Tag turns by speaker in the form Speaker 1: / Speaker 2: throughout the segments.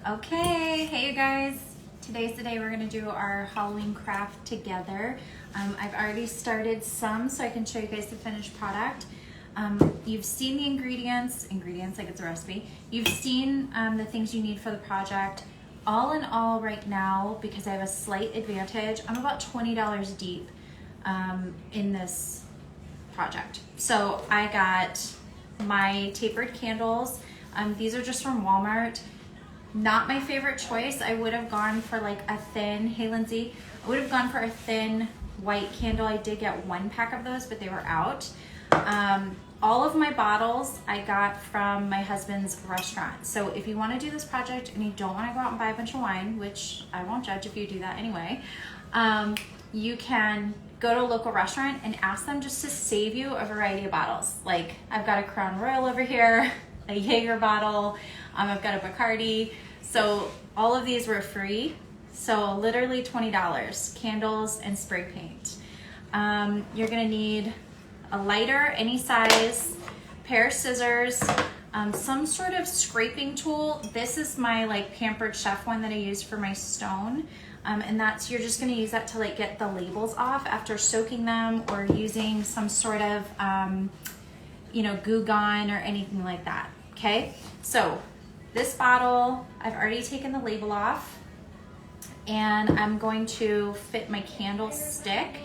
Speaker 1: Okay, hey you guys. Today's the day we're gonna do our Halloween craft together. I've already started some so I can show you guys the finished product. You've seen the ingredients like it's a recipe. You've seen the things you need for the project. All in all right now, because I have a slight advantage, I'm about $20 deep in this project. So I got my tapered candles. These are just from Walmart. Not my favorite choice. I would have gone for like a thin, hey Lindsay, I would have gone for a thin white candle. I did get one pack of those, but they were out. All of my bottles I got from my husband's restaurant. So if you want to do this project and you don't want to go out and buy a bunch of wine, which I won't judge if you do that anyway, you can go to a local restaurant and ask them just to save you a variety of bottles. Like I've got a Crown Royal over here, a Jaeger bottle, I've got a Bacardi. So all of these were free. So literally $20, candles and spray paint. You're gonna need a lighter, any size, pair of scissors, some sort of scraping tool. This is my like Pampered Chef one that I use for my stone. And that's, you're just gonna use that to like get the labels off after soaking them or using some sort of, Goo Gone or anything like that, okay? So this bottle, I've already taken the label off and I'm going to fit my candlestick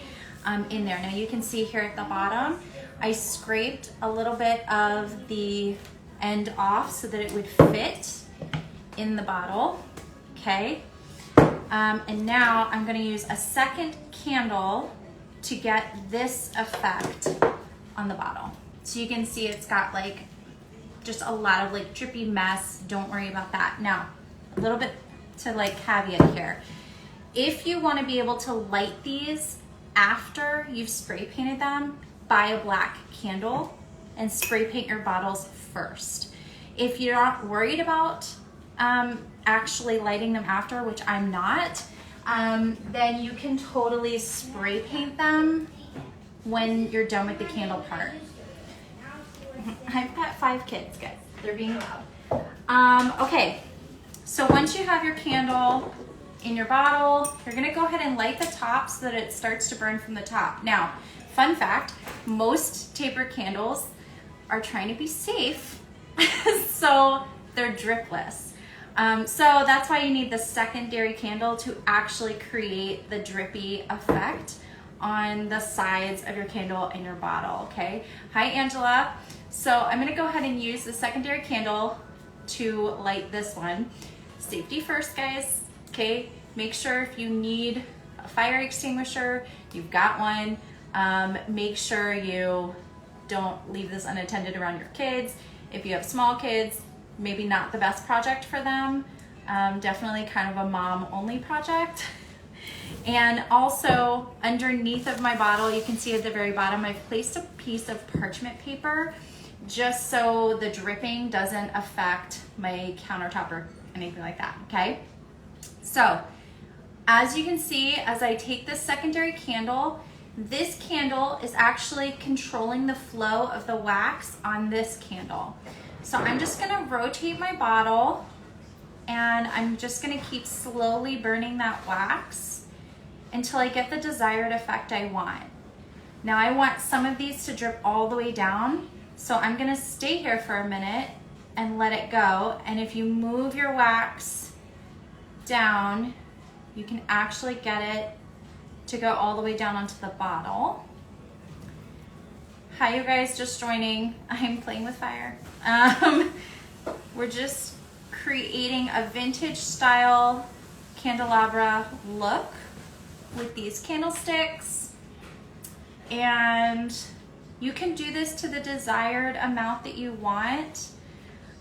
Speaker 1: in there. Now you can see here at the bottom, I scraped a little bit of the end off so that it would fit in the bottle, okay? And now I'm gonna use a second candle to get this effect on the bottle. So you can see it's got like just a lot of like drippy mess. Don't worry about that. Now, a little bit to like caveat here. If you want to be able to light these after you've spray painted them, buy a black candle and spray paint your bottles first. If you're not worried about actually lighting them after, which I'm not, then you can totally spray paint them when you're done with the candle part. I've got 5 kids, guys. They're being loud. Okay, so once you have your candle in your bottle, you're gonna go ahead and light the top so that it starts to burn from the top. Now, fun fact, most tapered candles are trying to be safe, so they're dripless. So that's why you need the secondary candle to actually create the drippy effect on the sides of your candle in your bottle, okay? Hi, Angela. So I'm gonna go ahead and use the secondary candle to light this one. Safety first, guys, okay? Make sure if you need a fire extinguisher, you've got one. Make sure you don't leave this unattended around your kids. If you have small kids, maybe not the best project for them. Definitely kind of a mom-only project. And also underneath of my bottle, you can see at the very bottom, I've placed a piece of parchment paper just so the dripping doesn't affect my countertop or anything like that, okay? So as you can see, as I take this secondary candle, this candle is actually controlling the flow of the wax on this candle. So I'm just gonna rotate my bottle and I'm just gonna keep slowly burning that wax until I get the desired effect I want. Now I want some of these to drip all the way down, so I'm gonna stay here for a minute and let it go. And if you move your wax down, you can actually get it to go all the way down onto the bottle. Hi, you guys just joining. I'm playing with fire. We're just creating a vintage style candelabra look with these candlesticks, and you can do this to the desired amount that you want.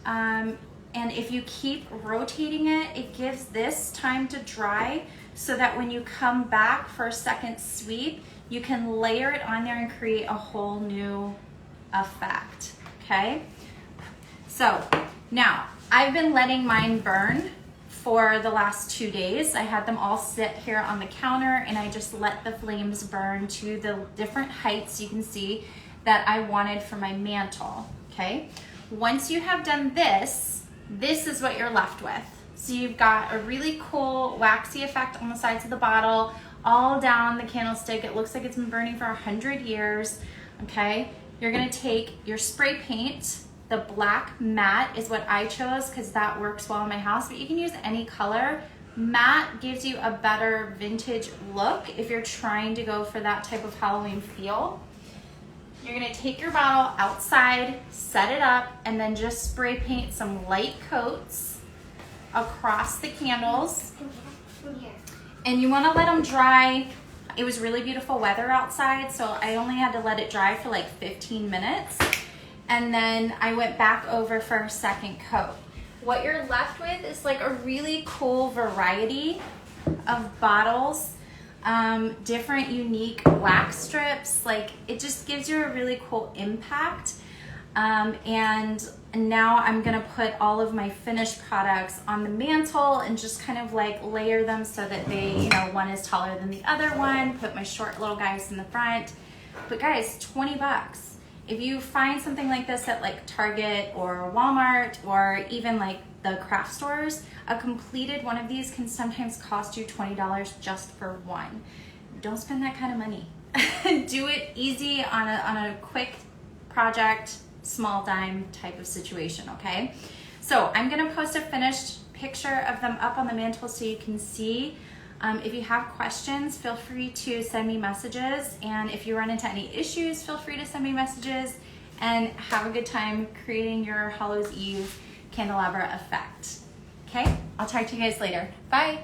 Speaker 1: And if you keep rotating it, it gives this time to dry so that when you come back for a second sweep, you can layer it on there and create a whole new effect, okay? So now I've been letting mine burn for the last 2 days. I had them all sit here on the counter and I just let the flames burn to the different heights you can see that I wanted for my mantle, okay? Once you have done this, this is what you're left with. So you've got a really cool waxy effect on the sides of the bottle, all down the candlestick. It looks like it's been burning for 100 years, okay? You're gonna take your spray paint. The black matte is what I chose because that works well in my house, but you can use any color. Matte gives you a better vintage look if you're trying to go for that type of Halloween feel. You're gonna take your bottle outside, set it up, and then just spray paint some light coats across the candles. And you wanna let them dry. It was really beautiful weather outside, so I only had to let it dry for like 15 minutes. And then I went back over for a second coat. What you're left with is like a really cool variety of bottles, different unique wax strips. Like it just gives you a really cool impact. And now I'm gonna put all of my finished products on the mantle and just kind of like layer them so that they, you know, one is taller than the other one, put my short little guys in the front. But guys, 20 bucks. If you find something like this at like Target or Walmart or even like the craft stores, a completed one of these can sometimes cost you $20 just for one. Don't spend that kind of money. Do it easy on a quick project, small dime type of situation, okay? So I'm gonna post a finished picture of them up on the mantle so you can see. If you have questions, feel free to send me messages. And if you run into any issues, feel free to send me messages, and have a good time creating your Hallows Eve candelabra effect. Okay, I'll talk to you guys later. Bye.